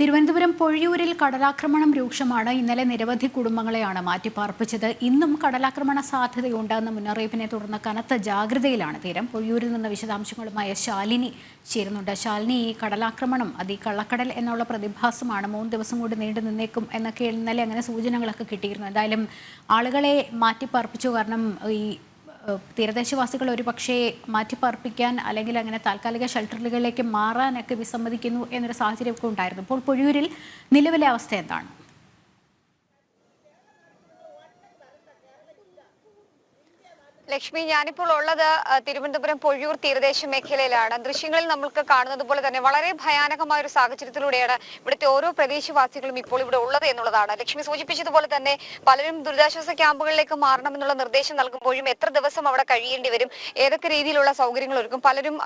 തിരുവനന്തപുരം പൊഴിയൂരിൽ കടലാക്രമണം രൂക്ഷമാണ്. ഇന്നലെ നിരവധി കുടുംബങ്ങളെയാണ് മാറ്റിപ്പാർപ്പിച്ചത്. ഇന്നും കടലാക്രമണ സാധ്യതയുണ്ടെന്ന മുന്നറിയിപ്പിനെ തുടർന്ന് കനത്ത ജാഗ്രതയിലാണ് തീരം. പൊഴിയൂരിൽ നിന്ന് വിശദാംശങ്ങളുമായി ശാലിനി ചേരുന്നുണ്ട്. ശാലിനി, ഈ കടലാക്രമണം അത് ഈ കള്ളക്കടൽ എന്നുള്ള പ്രതിഭാസമാണ്, 3 ദിവസം കൂടി നീണ്ടു നിന്നേക്കും എന്നൊക്കെ ഇന്നലെ അങ്ങനെ സൂചനകളൊക്കെ കിട്ടിയിരുന്നു. എന്തായാലും ആളുകളെ മാറ്റിപ്പാർപ്പിച്ചു. കാരണം ഈ തീരദേശവാസികൾ ഒരു പക്ഷേ മാറ്റിപ്പാർപ്പിക്കാൻ അല്ലെങ്കിൽ അങ്ങനെ താൽക്കാലിക ഷെൽട്ടറുകളിലേക്ക് മാറാനൊക്കെ വിസമ്മതിക്കുന്നു എന്നൊരു സാഹചര്യമൊക്കെ ഉണ്ടായിരുന്നു. ഇപ്പോൾ പൊഴിയൂരിൽ നിലവിലെ അവസ്ഥ എന്താണ്? ലക്ഷ്മി, ഞാനിപ്പോൾ ഉള്ളത് തിരുവനന്തപുരം പൊഴിയൂർ തീരദേശ മേഖലയിലാണ്. ദൃശ്യങ്ങളിൽ നമുക്ക് കാണുന്നത് പോലെ തന്നെ വളരെ ഭയാനകമായ ഒരു സാഹചര്യത്തിലൂടെയാണ് ഇവിടുത്തെ ഓരോ പ്രദേശവാസികളും ഇപ്പോൾ ഇവിടെ ഉള്ളത് എന്നുള്ളതാണ്. ലക്ഷ്മി സൂചിപ്പിച്ചതുപോലെ തന്നെ പലരും ദുരിതാശ്വാസ ക്യാമ്പുകളിലേക്ക് മാറണമെന്നുള്ള നിർദ്ദേശം നൽകുമ്പോഴും എത്ര ദിവസം അവിടെ കഴിയേണ്ടി വരും, ഏതൊക്കെ രീതിയിലുള്ള സൗകര്യങ്ങൾ ഒരുക്കും, പലരും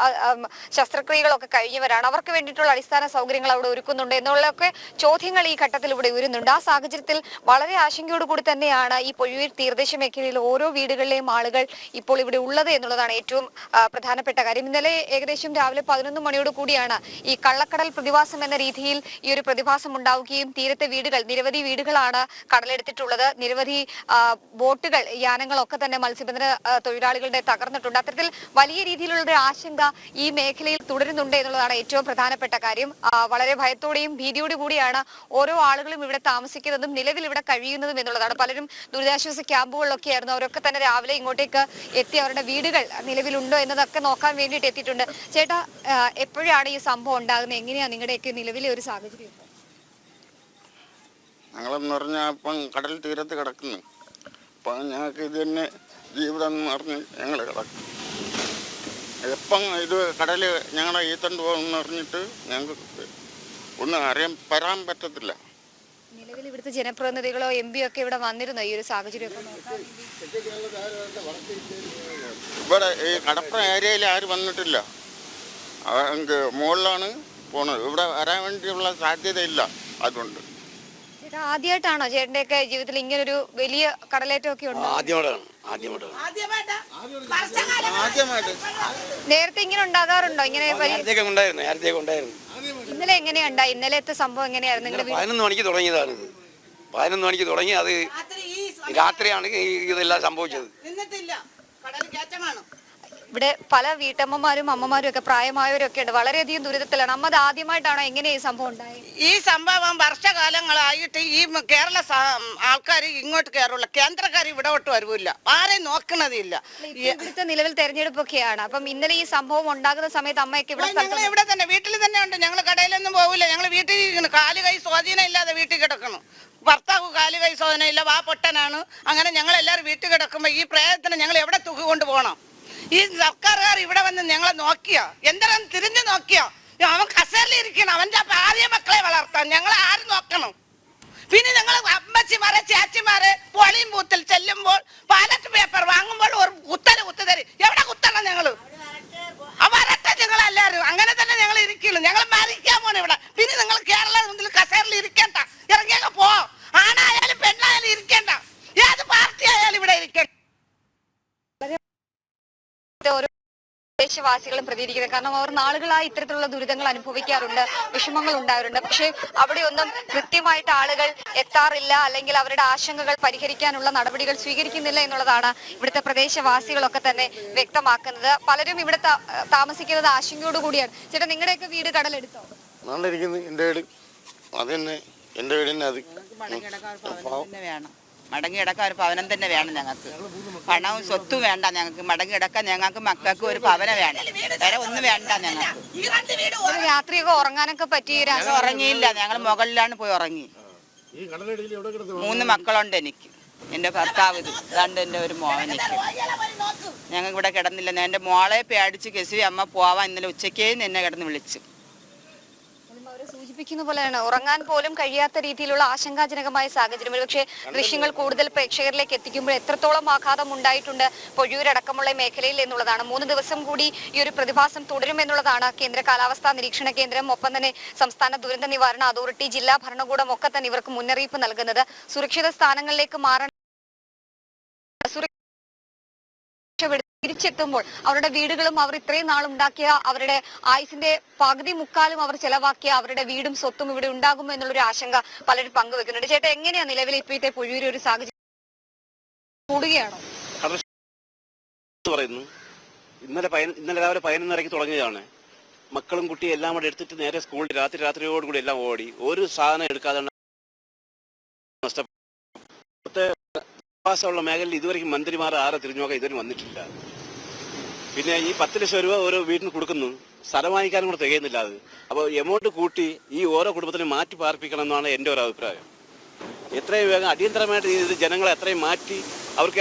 ശസ്ത്രക്രിയകളൊക്കെ കഴിഞ്ഞവരാണ്, അവർക്ക് വേണ്ടിയിട്ടുള്ള അടിസ്ഥാന സൗകര്യങ്ങൾ അവിടെ ഒരുക്കുന്നുണ്ട് എന്നുള്ളതൊക്കെ ചോദ്യങ്ങൾ ഈ ഘട്ടത്തിൽ ഇവിടെ ഉയരുന്നുണ്ട്. ആ സാഹചര്യത്തിൽ വളരെ ആശങ്കയോടുകൂടി തന്നെയാണ് ഈ പൊഴിയൂർ തീരദേശ മേഖലയിൽ ഓരോ വീടുകളിലെയും ആളുകൾ ഇപ്പോൾ ഇവിടെ ഉള്ളത് എന്നുള്ളതാണ് ഏറ്റവും പ്രധാനപ്പെട്ട കാര്യം. ഇന്നലെ ഏകദേശം രാവിലെ 11 മണിയോട് കൂടിയാണ് ഈ കള്ളക്കടൽ പ്രതിഭാസം എന്ന രീതിയിൽ ഈ ഒരു പ്രതിഭാസം ഉണ്ടാവുകയും തീരത്തെ നിരവധി വീടുകളാണ് കടലെടുത്തിട്ടുള്ളത്. നിരവധി ബോട്ടുകൾ, യാനങ്ങളൊക്കെ തന്നെ മത്സ്യബന്ധന തൊഴിലാളികളുടെ തകർന്നിട്ടുണ്ട്. അത്തരത്തിൽ വലിയ രീതിയിലുള്ള ഒരു ആശങ്ക ഈ മേഖലയിൽ തുടരുന്നുണ്ട് എന്നുള്ളതാണ് ഏറ്റവും പ്രധാനപ്പെട്ട കാര്യം. വളരെ ഭയത്തോടെയും ഭീതിയോടു കൂടിയാണ് ഓരോ ആളുകളും ഇവിടെ താമസിക്കുന്നതും നിലവിൽ ഇവിടെ കഴിയുന്നതും എന്നുള്ളതാണ്. പലരും ദുരിതാശ്വാസ ക്യാമ്പുകളിലൊക്കെ ആയിരുന്നു. അവരൊക്കെ തന്നെ രാവിലെ ഇങ്ങോട്ടേക്ക് എത്തി അവരുടെ വീടുകൾ നിലവിലുണ്ടോ എന്നതൊക്കെ നോക്കാൻ വേണ്ടിയിട്ട് എത്തിയിട്ടുണ്ട്. ചേട്ടാ, എപ്പോഴാണ് ഈ സംഭവം ഉണ്ടാകുന്നത്? എങ്ങനെയാണ് നിങ്ങളുടെയൊക്കെ നിലവിലെ ഒരു സാഹചര്യം? ഞങ്ങളെന്ന് പറഞ്ഞാൽ ഇപ്പം കടൽ തീരത്ത് കിടക്കുന്നു. അപ്പം ഞങ്ങൾക്ക് ഇത് തന്നെ ജീവിതം എന്ന് പറഞ്ഞ് ഞങ്ങൾ കിടക്കും. എപ്പം ഇത് കടൽ ഞങ്ങളെ ഈത്തണ്ട് പോകുമെന്ന് പറഞ്ഞിട്ട് ഞങ്ങൾക്ക് ഒന്നും പറയാൻ പറ്റത്തില്ല. നിലവിൽ ഇവിടുത്തെ ജനപ്രതിനിധികളോ MP ഒക്കെ ഇവിടെ വന്നിരുന്നോ ഈ ഒരു സാഹചര്യമൊക്കെ നോക്കാൻ? ഇവിടെ ഈ കടപ്പുറ ഏരിയയിൽ ആരും വന്നിട്ടില്ല. മുകളിലാണ് പോണത്. ഇവിടെ വരാൻ വേണ്ടിയുള്ള സാധ്യതയില്ല. അതുകൊണ്ട് ചേട്ടാ, ആദ്യമായിട്ടാണോ ചേട്ടൻ്റെയൊക്കെ ജീവിതത്തിൽ ഇങ്ങനൊരു വലിയ കടലേറ്റമൊക്കെ ഉണ്ട്? നേരത്തെ ഇങ്ങനെ ഉണ്ടാകാറുണ്ടോ? ഇങ്ങനെ ഇന്നലെ എങ്ങനെയുണ്ടായി? ഇന്നലത്തെ സംഭവം എങ്ങനെയായിരുന്നു? 11 മണിക്ക് തുടങ്ങിയതാണ്. 11 മണിക്ക് തുടങ്ങി, അത് രാത്രിയാണ് ഇതെല്ലാം സംഭവിച്ചത്. ഇവിടെ പല വീട്ടമ്മമാരും അമ്മമാരും ഒക്കെ പ്രായമായവരും ഒക്കെ ഉണ്ട്. വളരെയധികം ദുരിതത്തിലാണ്. അമ്മ, അത് ആദ്യമായിട്ടാണോ എങ്ങനെയാ ഈ സംഭവം ഉണ്ടായത്? ഈ സംഭവം വർഷകാലങ്ങളായിട്ട് ഈ കേരള ആൾക്കാർ ഇങ്ങോട്ട് കയറുള്ള, കേന്ദ്രക്കാർ ഇവിടോട്ട് വരൂല്ല, ആരെയും നോക്കണതില്ല. ഇവിടുത്തെ നിലവിൽ തെരഞ്ഞെടുപ്പൊക്കെയാണ്. അപ്പം ഇന്നലെ ഈ സംഭവം ഉണ്ടാകുന്ന സമയത്ത് അമ്മയൊക്കെ ഇവിടെ തന്നെ വീട്ടിൽ തന്നെ ഉണ്ട്. ഞങ്ങൾ കടയിലൊന്നും പോകില്ല. ഞങ്ങൾ വീട്ടിൽ ഇരിക്കുന്നു. കാല് കൈ സ്വാധീനം ഇല്ലാതെ വീട്ടിൽ കിടക്കണം. ഭർത്താവ് കാല് കൈ സ്വാധീനം ഇല്ല, വാ പൊട്ടനാണ്. അങ്ങനെ ഞങ്ങൾ എല്ലാവരും വീട്ടിൽ കിടക്കുമ്പോൾ ഈ പ്രയത്നം ഞങ്ങൾ എവിടെ തുക കൊണ്ട് പോകണം? ഈ സർക്കാരുകാർ ഇവിടെ വന്ന് ഞങ്ങളെ നോക്കിയോ? എന്തെങ്കിലും തിരിഞ്ഞു നോക്കിയോ? അവൻ കസേരയിലിരിക്കണം. അവന്റെ ഭാര്യ മക്കളെ വളർത്താൻ ഞങ്ങൾ ആര് നോക്കണം? പിന്നെ ഞങ്ങൾ അമ്മച്ചിമാരെ ചേച്ചിമാരെ പോളിംഗ് ബൂത്തിൽ ചെല്ലുമ്പോൾ ബാലറ്റ് പേപ്പർ വാങ്ങുമ്പോൾ ഒരു കുത്തരി എവിടെ കുത്തണം? ഞങ്ങള് വരട്ടെ, ഞങ്ങളെല്ലാരും അങ്ങനെ തന്നെ ഞങ്ങൾ ഇരിക്കുള്ളൂ. ഞങ്ങൾ മരിക്കാൻ പോണ ഇവിടെ. പിന്നെ നിങ്ങൾ കേരളത്തിൽ കസേരയിൽ ഇരിക്കണ്ട, ഇറങ്ങിയൊക്കെ പോ. ആണായാലും പെണ്ണായാലും ഇരിക്കണ്ട, ഏത് പാർട്ടി ആയാലും ഇവിടെ ഇരിക്കണ്ട. ഓരോ ദേശവാസികളും പ്രതികരിക്കുന്നത്. കാരണം അവർ നാളുകളായി ഇത്തരത്തിലുള്ള ദുരിതങ്ങൾ അനുഭവിക്കാറുണ്ട്, വിഷമങ്ങൾ ഉണ്ടാകാറുണ്ട്. പക്ഷെ അവിടെയൊന്നും കൃത്യമായിട്ട് ആളുകൾ എത്താറില്ല, അല്ലെങ്കിൽ അവരുടെ ആശങ്കകൾ പരിഹരിക്കാനുള്ള നടപടികൾ സ്വീകരിക്കുന്നില്ല എന്നുള്ളതാണ് ഇവിടുത്തെ പ്രദേശവാസികളൊക്കെ തന്നെ വ്യക്തമാക്കുന്നത്. പലരും ഇവിടെ താമസിക്കുന്നത് ആശങ്കയോടുകൂടിയാണ്. ചേട്ടാ, നിങ്ങളുടെയൊക്കെ വീട് കടലെടുത്തോ? എൻ്റെ വീട് അത് തന്നെ, എൻ്റെ വീട് തന്നെ. അത് മടങ്ങിയെടുക്കാൻ ഒരു ഭവനം തന്നെ വേണം ഞങ്ങൾക്ക്. പണവും സ്വത്തും വേണ്ട ഞങ്ങൾക്ക്. മടങ്ങിയെടുക്കാൻ ഞങ്ങൾക്ക് മക്കൾക്ക് ഒരു ഭവനം വേണം, വേറെ ഒന്നും വേണ്ട ഞങ്ങൾക്ക്. രാത്രിയൊക്കെ ഉറങ്ങാനൊക്കെ പറ്റി? ഉറങ്ങിയില്ല, ഞങ്ങൾ മുകളിലാണ് പോയി ഉറങ്ങി. 3 മക്കളുണ്ട് എനിക്ക്. എൻ്റെ ഭർത്താവ് ഇതാണ്ട് എൻ്റെ ഒരു മോനിക്ക്. ഞങ്ങൾ ഇവിടെ കിടന്നില്ല. എൻ്റെ മോളെ പേടിച്ച് കെസി അമ്മ പോവാൻ ഇന്നലെ ഉച്ചയ്ക്കേ എന്നെ കിടന്ന് വിളിച്ചു. സൂചിപ്പിക്കുന്ന പോലെയാണ്, ഉറങ്ങാൻ പോലും കഴിയാത്ത രീതിയിലുള്ള ആശങ്കാജനകമായ സാഹചര്യം. പക്ഷേ ദൃശ്യങ്ങൾ കൂടുതൽ പ്രേക്ഷകരിലേക്ക് എത്തിക്കുമ്പോൾ എത്രത്തോളം ആഘാതം ഉണ്ടായിട്ടുണ്ട് പൊഴിയൂരടക്കമുള്ള മേഖലയിൽ എന്നുള്ളതാണ്. 3 ദിവസം കൂടി ഈ ഒരു പ്രതിഭാസം തുടരുമെന്നുള്ളതാണ് കേന്ദ്ര കാലാവസ്ഥാ നിരീക്ഷണ കേന്ദ്രം, ഒപ്പം തന്നെ സംസ്ഥാന ദുരന്ത നിവാരണ അതോറിറ്റി, ജില്ലാ ഭരണകൂടം ഒക്കെ തന്നെ ഇവർക്ക് മുന്നറിയിപ്പ് നൽകുന്നത്. സുരക്ഷിത സ്ഥാനങ്ങളിലേക്ക് മാറണം, തിരിച്ചെത്തുമ്പോൾ അവരുടെ വീടുകളും അവർ ഇത്രയും നാൾ ഉണ്ടാക്കിയ അവരുടെ ആയുസിന്റെ പകുതി മുക്കാലും അവർ ചെലവാക്കിയ അവരുടെ വീടും സ്വത്തും ഇവിടെ ഉണ്ടാകുമോ എന്നുള്ളൊരു ആശങ്ക പലരും പങ്കുവെക്കുന്നുണ്ട്. ചേട്ടാ, എങ്ങനെയാ നിലവിൽ ഇപ്പോഴത്തെ പൊഴിയൂർ ഒരു സാഹചര്യം കൂടുകയാണോ? പറയുന്നു ഇന്നലെ രാവിലെ 11:30 തുടങ്ങിയതാണ്. മക്കളും കുട്ടിയും എല്ലാം കൂടെ എടുത്തിട്ട് നേരെ സ്കൂളിൽ രാത്രിയോടുകൂടി എല്ലാം ഓടി. ഒരു സാധനം എടുക്കാതെ നഷ്ടപ്പെട്ട മേഖലയിൽ ഇതുവരെയും മന്ത്രിമാർ ആരെ തിരിഞ്ഞു നോക്കാൻ ഇതുവരെ വന്നിട്ടില്ല. പിന്നെ ഈ 10 ലക്ഷം രൂപ ഓരോ വീടിന് കൊടുക്കുന്നു, സ്ഥലം വാങ്ങിക്കാനും കൂടെ തികയുന്നില്ല. അത് അപ്പോൾ എമൗണ്ട് കൂട്ടി ഈ ഓരോ കുടുംബത്തിനും മാറ്റി പാർപ്പിക്കണം എന്നാണ് എൻ്റെ ഒരു അഭിപ്രായം. എത്രയും വേഗം അടിയന്തരമായിട്ട് ഇത് ജനങ്ങളെ എത്രയും മാറ്റി അവർക്ക്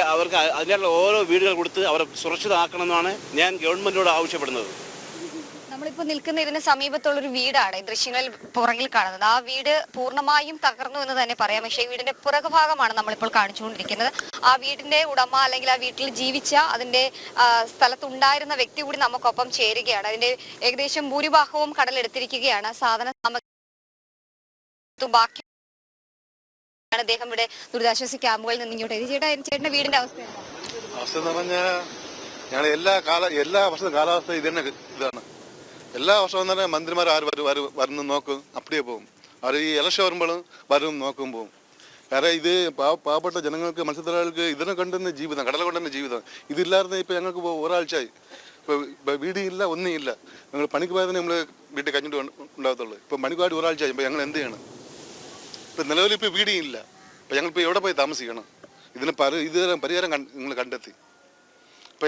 അതിനുള്ള ഓരോ വീടുകൾ കൊടുത്ത് അവരെ സുരക്ഷിതമാക്കണം എന്നാണ് ഞാൻ ഗവൺമെന്റിനോട് ആവശ്യപ്പെടുന്നത്. നമ്മളിപ്പോ നിൽക്കുന്ന ഇതിന് സമീപത്തുള്ളൊരു വീടാണ് ഈ ദൃശ്യങ്ങളിൽ പുറകിൽ കാണുന്നത്. ആ വീട് പൂർണ്ണമായും തകർന്നു എന്ന് തന്നെ പറയാം. പക്ഷേ ഈ വീടിന്റെ പുറകുഭാഗമാണ് നമ്മളിപ്പോൾ കാണിച്ചുകൊണ്ടിരിക്കുന്നത്. ആ വീടിന്റെ ഉടമ അല്ലെങ്കിൽ ആ വീട്ടിൽ ജീവിച്ച അതിന്റെ സ്ഥലത്തുണ്ടായിരുന്ന വ്യക്തി കൂടി നമുക്കൊപ്പം ചേരുകയാണ്. അതിന്റെ ഏകദേശം ഭൂരിഭാഗവും കടലെടുത്തിരിക്കുകയാണ്. സാധന ബാക്കി അദ്ദേഹം ഇവിടെ ദുരിതാശ്വാസ ക്യാമ്പുകളിൽ നിന്ന് ഇങ്ങോട്ട് ചേട്ടന്റെ വീടിന്റെ അവസ്ഥ എന്ന് പറഞ്ഞാൽ ഞങ്ങൾ എല്ലാ വർഷവും കാലാവസ്ഥ ഇതാണ്. എല്ലാ വർഷവും തന്നെ മന്ത്രിമാർ വരുന്നു നോക്കും, അപ്പടിയേ പോകും. അവർ ഈ ഇലക്ഷൻ വരുമ്പോഴും വരും നോക്കും പോകും. കാരണം ഇത് പാവപ്പെട്ട ജനങ്ങൾക്ക്, മത്സ്യത്തൊഴിലാളികൾക്ക് ഇതിനെ കൊണ്ടുതന്നെ ജീവിതം, കടല കൊണ്ടുതന്നെ ജീവിതം. ഇതില്ലാതെ ഇപ്പം ഞങ്ങൾക്ക് ഒരാഴ്ചയായി ഇപ്പോൾ വീടില്ല, ഒന്നുമില്ല. ഞങ്ങൾ പണിക്ക് പോയാൽ തന്നെ നമ്മൾ വീട്ടിൽ കഴിഞ്ഞിട്ട് ഉണ്ടാകത്തുള്ളൂ. ഇപ്പം പണിക്കുമായിട്ട് ഒരാഴ്ചയായി. ഇപ്പം ഞങ്ങൾ എന്ത് ചെയ്യണം? ഇപ്പം നിലവിൽ ഇപ്പോൾ വീടില്ല. ഇപ്പം ഞങ്ങളിപ്പോൾ എവിടെ പോയി താമസിക്കണം? ഇതിന് പരിഹാരം നിങ്ങൾ കണ്ടെത്തി. ഇപ്പം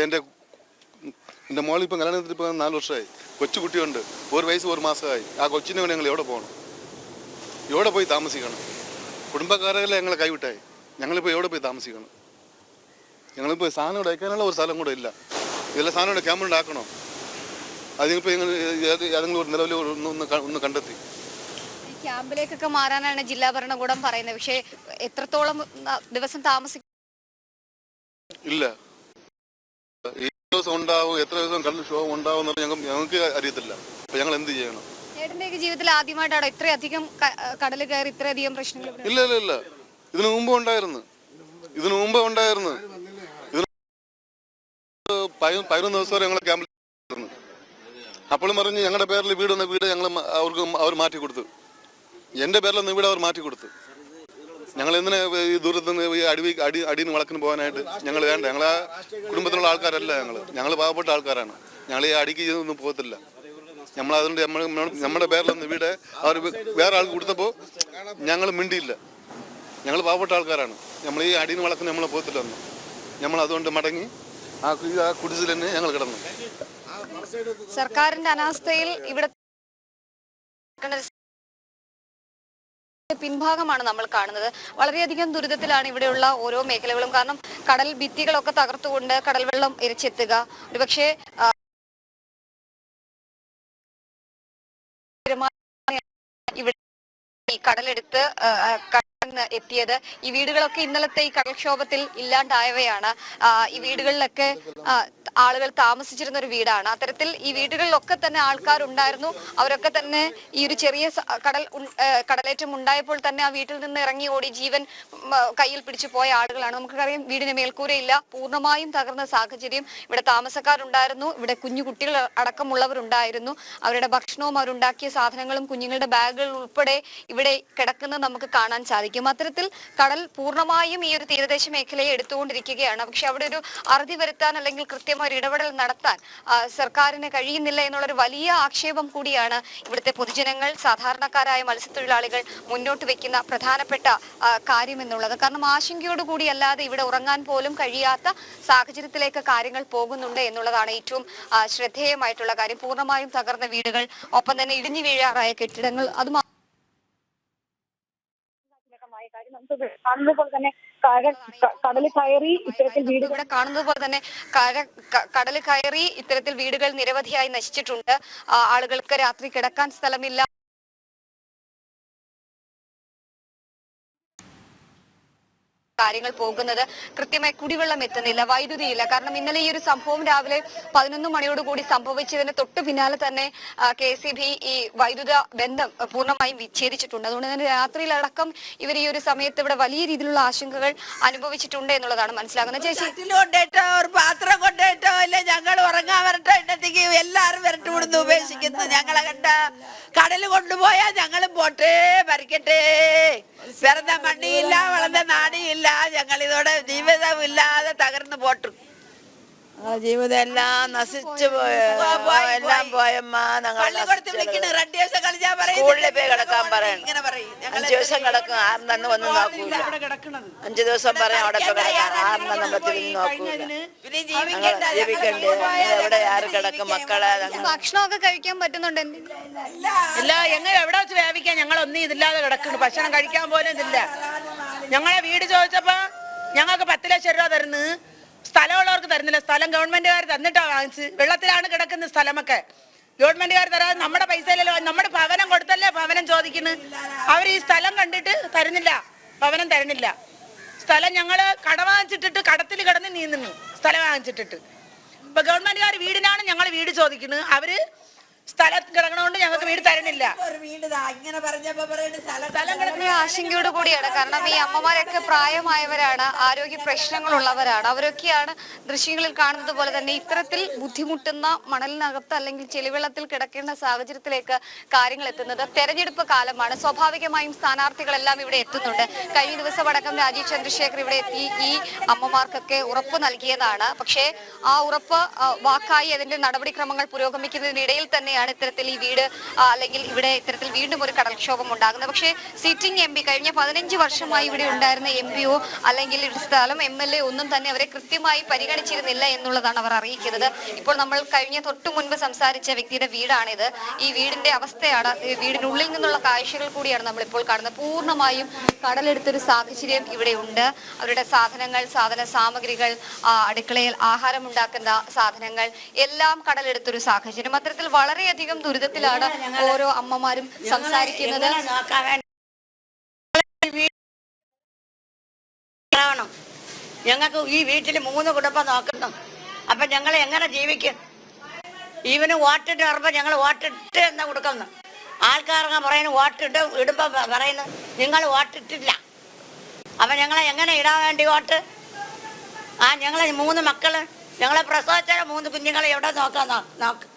എൻ്റെ മോളിപ്പം കല്യാണത്തിൽ ഇപ്പോൾ 4 വർഷമായി. കൊച്ചുകുട്ടിയുണ്ട്, 1 വയസ്സ് 1 മാസമായി. ആ കൊച്ചിനെ കൊണ്ട് ഞങ്ങൾ എവിടെ പോകണം? എവിടെ പോയി താമസിക്കണം? കുടുംബക്കാരെല്ലാം ഞങ്ങളെ കൈവിട്ടായി. ഞങ്ങളിപ്പോൾ എവിടെ പോയി താമസിക്കണം? ഞങ്ങളിപ്പോൾ സാധനം അയക്കാനുള്ള ഒരു സ്ഥലം കൂടെ ഇല്ല. ഇതെല്ലാം സാധനം ക്യാമ്പ് ഉണ്ടാക്കണോ? അതിനിപ്പോൾ ഏതെങ്കിലും ഒരു നിലവിൽ ഒന്ന് കണ്ടെത്തി. ക്യാമ്പിലേക്കൊക്കെ മാറാനാണ് ജില്ലാ ഭരണകൂടം പറയുന്നത്. പക്ഷേ എത്രത്തോളം ദിവസം താമസിക്കും? ഇല്ല, ഈ ദിവസം ഉണ്ടാവും, എത്ര ദിവസം കടൽ ഷോ ഉണ്ടാവും ഞങ്ങൾക്ക് അറിയത്തില്ല. അപ്പൊ ഞങ്ങൾ എന്ത് ചെയ്യണം? ചേട്ടന്റെയൊക്കെ ജീവിതത്തിൽ ആദ്യമായിട്ടാണോ ഇത്രയധികം കടൽ കയറി ഇത്രയധികം പ്രശ്നങ്ങൾ? ഇല്ല, ഇതിനു മുമ്പ് ഉണ്ടായിരുന്നു. 11 ദിവസം വരെ ഞങ്ങൾ ക്യാമ്പിൽ. അപ്പോഴും പറഞ്ഞ് ഞങ്ങളുടെ പേരിൽ വീട് ഞങ്ങൾ അവർ മാറ്റി കൊടുത്തു. എൻ്റെ പേരിലൊന്ന് വീട് അവർ മാറ്റി കൊടുത്തു. ഞങ്ങൾ എന്തിനാ ഈ ദൂരത്ത് നിന്ന് ഈ അടിയിൽ വളക്കിന് പോകാനായിട്ട്? ഞങ്ങൾ വേണ്ട. ഞങ്ങളെ കുടുംബത്തിലുള്ള ആൾക്കാരല്ല. ഞങ്ങൾ പാവപ്പെട്ട ആൾക്കാരാണ്. ഞങ്ങൾ ഈ അടിക്ക് ഒന്നും പോകത്തില്ല. അതുകൊണ്ട് നമ്മുടെ പേരിലൊന്ന് വീട് അവർ വേറെ ആൾക്ക് കൊടുത്തപ്പോൾ ഞങ്ങൾ മിണ്ടിയില്ല. ഞങ്ങൾ പാവപ്പെട്ട ആൾക്കാരാണ്. നമ്മൾ ഈ അടിയിൽ വളക്കിന് നമ്മൾ പോകത്തില്ല. നമ്മൾ അതുകൊണ്ട് മടങ്ങി ആ കുടിസിൽ തന്നെ ഞങ്ങൾ കിടന്നു. സർക്കാരിന്റെ അനാസ്ഥയിൽ ഇവിടെ പിൻഭാഗമാണ് നമ്മൾ കാണുന്നത്. വളരെയധികം ദുരിതത്തിലാണ് ഇവിടെയുള്ള ഓരോ മേഖലകളും. കാരണം കടൽ ഭിത്തികളൊക്കെ തകർത്തുകൊണ്ട് കടൽ വെള്ളം ഇരച്ചെത്തുക, ഒരുപക്ഷെ ഇവിടെ ഈ കടലെടുത്ത് എത്തിയത്. ഈ വീടുകളൊക്കെ ഇന്നലത്തെ ഈ കടൽക്ഷോഭത്തിൽ ഇല്ലാണ്ടായവയാണ്. ഈ വീടുകളിലൊക്കെ ആളുകൾ താമസിച്ചിരുന്ന ഒരു വീടാണ്. അത്തരത്തിൽ ഈ വീടുകളിലൊക്കെ തന്നെ ആൾക്കാരുണ്ടായിരുന്നു. അവരൊക്കെ തന്നെ ഈ ഒരു ചെറിയ കടലേറ്റം ഉണ്ടായപ്പോൾ തന്നെ ആ വീട്ടിൽ നിന്ന് ഇറങ്ങി ഓടി ജീവൻ കയ്യിൽ പിടിച്ചു പോയ ആളുകളാണ്. നമുക്കറിയാം, വീടിന് മേൽക്കൂരയില്ല, പൂർണ്ണമായും തകർന്ന സാഹചര്യം. ഇവിടെ താമസക്കാരുണ്ടായിരുന്നു, ഇവിടെ കുഞ്ഞു കുട്ടികൾ അടക്കമുള്ളവരുണ്ടായിരുന്നു. അവരുടെ ഭക്ഷണവും അവരുണ്ടാക്കിയ സാധനങ്ങളും കുഞ്ഞുങ്ങളുടെ ബാഗുകൾ ഉൾപ്പെടെ ഇവിടെ കിടക്കുന്നത് നമുക്ക് കാണാൻ സാധിക്കും. അത്തരത്തിൽ കടൽ പൂർണ്ണമായും ഈ ഒരു തീരദേശ മേഖലയെ എടുത്തുകൊണ്ടിരിക്കുകയാണ്. പക്ഷെ അവിടെ ഒരു അറുതി വരുത്താൻ അല്ലെങ്കിൽ കൃത്യമായ ഒരു ഇടപെടൽ നടത്താൻ സർക്കാരിന് കഴിയുന്നില്ല എന്നുള്ളൊരു വലിയ ആക്ഷേപം കൂടിയാണ് ഇവിടുത്തെ പൊതുജനങ്ങൾ, സാധാരണക്കാരായ മത്സ്യത്തൊഴിലാളികൾ മുന്നോട്ട് വെക്കുന്ന പ്രധാനപ്പെട്ട കാര്യം എന്നുള്ളത്. കാരണം ആശങ്കയോടുകൂടി അല്ലാതെ ഇവിടെ ഉറങ്ങാൻ പോലും കഴിയാത്ത സാഹചര്യത്തിലേക്ക് കാര്യങ്ങൾ പോകുന്നുണ്ട് എന്നുള്ളതാണ് ഏറ്റവും ശ്രദ്ധേയമായിട്ടുള്ള കാര്യം. പൂർണ്ണമായും തകർന്ന വീടുകൾ, ഒപ്പം തന്നെ ഇടിഞ്ഞു വീഴാറായ കെട്ടിടങ്ങൾ, അത് കാണുന്നത് പോലെ തന്നെ കടൽ കയറി ഇത്തരത്തിൽ വീടുകൾ ഇവിടെ കാണുന്നത് പോലെ തന്നെ കടൽ കയറി ഇത്തരത്തിൽ വീടുകൾ നിരവധിയായി നശിച്ചിട്ടുണ്ട്. ആളുകൾക്ക് രാത്രി കിടക്കാൻ സ്ഥലമില്ല. കാര്യങ്ങൾ പോകുന്നത്. കൃത്യമായി കുടിവെള്ളം എത്തുന്നില്ല, വൈദ്യുതി ഇല്ല. കാരണം ഇന്നലെ ഈ ഒരു സംഭവം രാവിലെ 11 മണിയോടുകൂടി സംഭവിച്ചതിന് തൊട്ടു പിന്നാലെ തന്നെ KCB ഈ വൈദ്യുത ബന്ധം പൂർണ്ണമായും വിച്ഛേദിച്ചിട്ടുണ്ട്. അതുകൊണ്ട് തന്നെ രാത്രിയിലടക്കം ഇവർ ഈ ഒരു സമയത്ത് ഇവിടെ വലിയ രീതിയിലുള്ള ആശങ്കകൾ അനുഭവിച്ചിട്ടുണ്ട് എന്നുള്ളതാണ് മനസ്സിലാകുന്നത്. ചേച്ചി കൊണ്ടേറ്റോ ഒരു പാത്രം കൊണ്ടേറ്റോ അല്ലെ ഞങ്ങൾ ഉറങ്ങാൻ വരട്ടോ ഇന്നത്തേക്ക് എല്ലാരും വരട്ട് വിടുന്നു ഉപേക്ഷിക്കുന്നു. ഞങ്ങളെ കണ്ട കടല് കൊണ്ടുപോയാ ഞങ്ങളും പോട്ടെ ഭരിക്കട്ടെ. പിറന്ന മണ്ണിയില്ല, വളർന്ന നാടിയില്ല, ഞങ്ങൾ ഇതോടെ ജീവിതമില്ലാതെ തകർന്നു പോട്ടു. ജീവിതം എല്ലാം നശിച്ചു എല്ലാം പോയമ്മ. സ്കൂളിൽ പോയി കിടക്കാൻ പറയണം. 5 ദിവസം കിടക്കും, ആരും തന്നെ ഒന്നും നോക്കൂല. 5 ദിവസം പറയാം അവിടെ കിടക്കാൻ, ആരും നമ്മൾ തിരിഞ്ഞു നോക്കൂല. ജീവിക്കണ്ടേ? എവിടെ ആര് കിടക്കും? മക്കളെ ഭക്ഷണമൊക്കെ കഴിക്കാൻ പറ്റുന്നുണ്ട്? ഇല്ല, എങ്ങനെ എവിടെ വെച്ച് വേവിക്കാൻ? ഞങ്ങളൊന്നും ഇതില്ലാതെ കിടക്കുന്നു. ഭക്ഷണം കഴിക്കാൻ പോലും ഇതില്ല. ഞങ്ങളെ വീട് ചോദിച്ചപ്പോ ഞങ്ങൾക്ക് 10 ലക്ഷം രൂപ തരുന്നു, സ്ഥലമുള്ളവർക്ക് തരുന്നില്ല. സ്ഥലം ഗവൺമെന്റുകാർ തന്നിട്ടാ വാങ്ങിച്ച്. വെള്ളത്തിലാണ് കിടക്കുന്ന സ്ഥലമൊക്കെ. ഗവൺമെന്റുകാർ തരാതെ നമ്മുടെ പൈസയിലല്ലോ, നമ്മുടെ ഭവനം കൊടുത്തല്ലേ ഭവനം ചോദിക്കുന്നു. അവർ ഈ സ്ഥലം കണ്ടിട്ട് തരുന്നില്ല, ഭവനം തരുന്നില്ല. സ്ഥലം ഞങ്ങള് കട വാങ്ങിച്ചിട്ടിട്ട് കടത്തിൽ കിടന്ന് നീന്തുന്നു, സ്ഥലം വാങ്ങിച്ചിട്ടിട്ട്. ഇപ്പൊ ഗവൺമെന്റുകാർ വീടിനാണ് ഞങ്ങൾ വീട് ചോദിക്കുന്നത്. അവര് സ്ഥലം കിടക്കണോണ്ട് ഞങ്ങൾക്ക് വീട് തരുന്നില്ല. ആശങ്കയോട് കൂടിയാണ്. കാരണം ഈ അമ്മമാരൊക്കെ പ്രായമായവരാണ്, ആരോഗ്യ പ്രശ്നങ്ങളുള്ളവരാണ്. അവരൊക്കെയാണ് ദൃശ്യങ്ങളിൽ കാണുന്നത് പോലെ തന്നെ ഇത്തരത്തിൽ ബുദ്ധിമുട്ടുന്ന മണലിനകത്ത് അല്ലെങ്കിൽ ചെളിവെള്ളത്തിൽ കിടക്കേണ്ട സാഹചര്യത്തിലേക്ക് കാര്യങ്ങൾ എത്തുന്നത്. തെരഞ്ഞെടുപ്പ് കാലമാണ്, സ്വാഭാവികമായും സ്ഥാനാർത്ഥികളെല്ലാം ഇവിടെ എത്തുന്നുണ്ട്. കഴിഞ്ഞ ദിവസം അടക്കം രാജീവ് ചന്ദ്രശേഖർ ഇവിടെ എത്തി ഈ അമ്മമാർക്കൊക്കെ ഉറപ്പ് നൽകിയതാണ്. പക്ഷേ ആ ഉറപ്പ് വാക്കായി അതിന്റെ നടപടിക്രമങ്ങൾ പുരോഗമിക്കുന്നതിനിടയിൽ തന്നെയാണ് ഇത്തരത്തിൽ ഈ വീട് അല്ലെങ്കിൽ ഇവിടെ ഇത്തരത്തിൽ വീണ്ടും ഒരു കടൽക്ഷോഭം ഉണ്ടാകുന്നത്. പക്ഷേ സിറ്റിംഗ് MP കഴിഞ്ഞ 15 വർഷമായി ഇവിടെ ഉണ്ടായിരുന്ന MPO അല്ലെങ്കിൽ സ്ഥലം MLA ഒന്നും തന്നെ അവരെ കൃത്യമായി പരിഗണിച്ചിരുന്നില്ല എന്നുള്ളതാണ് അവർ അറിയിക്കുന്നത്. ഇപ്പോൾ നമ്മൾ കഴിഞ്ഞ തൊട്ടു മുൻപ് സംസാരിച്ച വ്യക്തിയുടെ വീടാണിത്. ഈ വീടിന്റെ അവസ്ഥയാണ്, വീടിനുള്ളിൽ നിന്നുള്ള കാഴ്ചകൾ കൂടിയാണ് നമ്മളിപ്പോൾ കാണുന്നത്. പൂർണ്ണമായും കടലെടുത്തൊരു സാഹചര്യം ഇവിടെ ഉണ്ട്. അവരുടെ സാധനങ്ങൾ, സാധന സാമഗ്രികൾ, അടുക്കളയിൽ ആഹാരം ഉണ്ടാക്കുന്ന സാധനങ്ങൾ എല്ലാം കടലെടുത്തൊരു സാഹചര്യം. അത്തരത്തിൽ വളരെയധികം ദുരിതത്തിലാണ് ഓരോ അമ്മമാരും സംസാരിക്കുന്നത്. ഞങ്ങൾക്ക് ഈ വീട്ടിൽ 3 കുടുംബം നോക്കുന്നു. അപ്പൊ ഞങ്ങൾ എങ്ങനെ ജീവിക്കും? ഇവന് വോട്ടിട്ട് പറയുമ്പോ ഞങ്ങൾ വോട്ടിട്ട് എന്നാ കൊടുക്കുന്നു. ആൾക്കാർക്ക് പറയുന്നു വോട്ടിട്ട് ഇടുമ്പോ പറയുന്നു നിങ്ങൾ വോട്ടിട്ടില്ല. അപ്പൊ ഞങ്ങളെ എങ്ങനെ ഇടാൻ വേണ്ടി വോട്ട്? ഞങ്ങളെ 3 മക്കള്, ഞങ്ങളെ പ്രസവിച്ച 3 കുഞ്ഞുങ്ങളെ എവിടെ നോക്കാൻ നോക്ക്.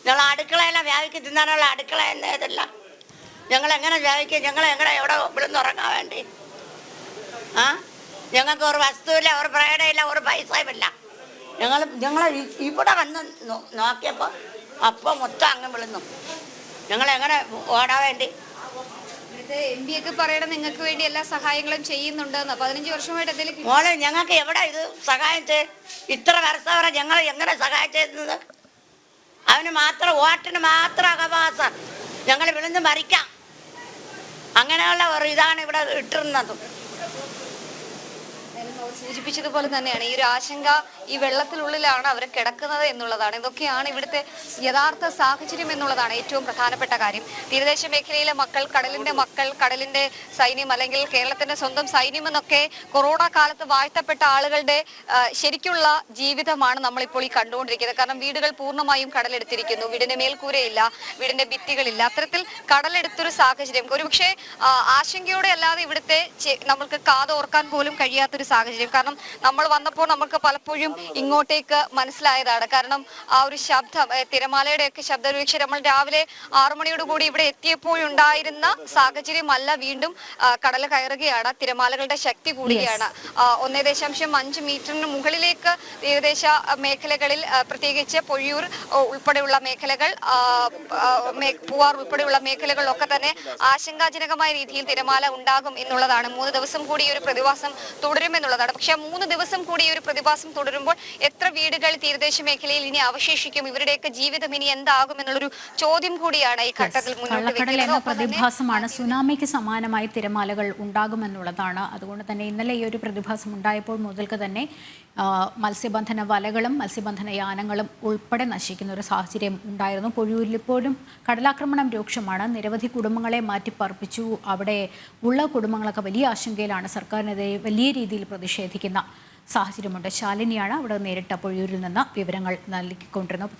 ഞങ്ങൾ അടുക്കളയെല്ലാം വ്യാപിക്ക് തിന്നാനുള്ള അടുക്കള എന്നതല്ല. ഞങ്ങൾ എങ്ങനെ വ്യാപിക്കും? ഞങ്ങൾ എങ്ങനെ എവിടെ വിളിന്ന് ഉറങ്ങാൻ വേണ്ടി? ഞങ്ങൾക്ക് ഒരു വസ്തുവില്ല, ഒരു പ്രേടയില്ല, ഒരു പൈസയുമില്ല. ഞങ്ങൾ ഇവിടെ വന്ന് നോക്കിയപ്പോൾ അപ്പം മൊത്തം അങ്ങ് വിളുന്നു. ഞങ്ങളെങ്ങനെ ഓടാൻ വേണ്ടി? MP ഒക്കെ പറയണം നിങ്ങൾക്ക് വേണ്ടി എല്ലാ സഹായങ്ങളും ചെയ്യുന്നുണ്ടെന്ന്. 15 വർഷമായിട്ട് എന്തെങ്കിലും മോളെ ഞങ്ങൾക്ക് എവിടെ ഇത് സഹായം ഇത്ര വർഷം വരെ ഞങ്ങൾ എങ്ങനെ സഹായം ചെയ്യുന്നത്? അവന് മാത്രം വോട്ടിന് മാത്രം അവകാശം. ഞങ്ങൾ വിളിന്ന് മരിക്കാം. അങ്ങനെയുള്ള ഒരു ഇതാണ് ഇവിടെ ഇട്ടിരുന്നത്. സൂചിപ്പിച്ചതുപോലെ തന്നെയാണ് ഈ ഒരു ആശങ്ക. ഈ വെള്ളത്തിനുള്ളിലാണ് അവർ കിടക്കുന്നത് എന്നുള്ളതാണ്. ഇതൊക്കെയാണ് ഇവിടുത്തെ യഥാർത്ഥ സാഹചര്യം എന്നുള്ളതാണ് ഏറ്റവും പ്രധാനപ്പെട്ട കാര്യം. തീരദേശ മേഖലയിലെ മക്കൾ, കടലിന്റെ സൈന്യം അല്ലെങ്കിൽ കേരളത്തിന്റെ സ്വന്തം സൈന്യം എന്നൊക്കെ കൊറോണ കാലത്ത് വാഴ്ത്തപ്പെട്ട ആളുകളുടെ ശരിക്കുള്ള ജീവിതമാണ് നമ്മളിപ്പോൾ ഈ കണ്ടുകൊണ്ടിരിക്കുന്നത്. കാരണം വീടുകൾ പൂർണ്ണമായും കടലെടുത്തിരിക്കുന്നു. വീടിന്റെ മേൽക്കൂരയില്ല, വീടിന്റെ ഭിത്തികളില്ല. അത്തരത്തിൽ കടലെടുത്തൊരു സാഹചര്യം. ഒരുപക്ഷെ ആശങ്കയോടെ അല്ലാതെ ഇവിടുത്തെ നമ്മൾക്ക് കാതോർക്കാൻ പോലും കഴിയാത്തൊരു സാഹചര്യം. കാരണം നമ്മൾ വന്നപ്പോൾ നമുക്ക് പലപ്പോഴും ഇങ്ങോട്ടേക്ക് മനസ്സിലായതാണ്. കാരണം ആ ഒരു ശബ്ദം, തിരമാലയുടെ ഒക്കെ ശബ്ദം. ഒരുപക്ഷെ നമ്മൾ രാവിലെ 6 മണിയോടുകൂടി ഇവിടെ എത്തിയപ്പോഴുണ്ടായിരുന്ന സാഹചര്യമല്ല. വീണ്ടും കടൽ കയറുകയാണ്, തിരമാലകളുടെ ശക്തി കൂടുകയാണ്. 1.5 മീറ്ററിന് മുകളിലേക്ക് തീരദേശ മേഖലകളിൽ, പ്രത്യേകിച്ച് പൊഴിയൂർ ഉൾപ്പെടെയുള്ള മേഖലകൾ, പൂവാർ ഉൾപ്പെടെയുള്ള മേഖലകളിലൊക്കെ തന്നെ ആശങ്കാജനകമായ രീതിയിൽ തിരമാല ഉണ്ടാകും എന്നുള്ളതാണ്. 3 ദിവസം കൂടി ഒരു പ്രതിഭാസം തുടരുമെന്നുള്ളതാണ്. പക്ഷെ 3 ദിവസം കൂടി ഒരു പ്രതിഭാസം തുടരുമ്പോൾ എത്ര വീടുകൾ തീരദേശ മേഖലയിൽ ഇനി അവശേഷിക്കും? ഇവരുടെയൊക്കെ ജീവിതം ഇനി എന്താകും എന്നുള്ളൊരു ചോദ്യം കൂടിയാണ് ഈ ഘട്ടത്തിൽ മുന്നോട്ട് വെക്കുന്നത്. പ്രതിഭാസമാണ്, സുനാമിക്ക് സമാനമായി തിരമാലകൾ ഉണ്ടാകുമെന്നുള്ളതാണ്. അതുകൊണ്ട് തന്നെ ഇന്നലെ ഈ ഒരു പ്രതിഭാസം ഉണ്ടായപ്പോൾ മുതൽക്ക് തന്നെ മത്സ്യബന്ധന വലകളും മത്സ്യബന്ധന യാനങ്ങളും ഉൾപ്പെടെ നശിക്കുന്ന ഒരു സാഹചര്യം ഉണ്ടായിരുന്നു. പൊഴിയൂരിൽ ഇപ്പോഴും കടലാക്രമണം രൂക്ഷമാണ്. നിരവധി കുടുംബങ്ങളെ മാറ്റിപ്പാർപ്പിച്ചു. അവിടെ ഉള്ള കുടുംബങ്ങളൊക്കെ വലിയ ആശങ്കയിലാണ്. സർക്കാരിനെതിരെ വലിയ രീതിയിൽ പ്രതിഷേധിക്കുന്ന സാഹചര്യമുണ്ട്. ശാലിനിയാണ് അവിടെ നേരിട്ട പൊഴിയൂരിൽ നിന്ന് വിവരങ്ങൾ നൽകിക്കൊണ്ടിരുന്നത്.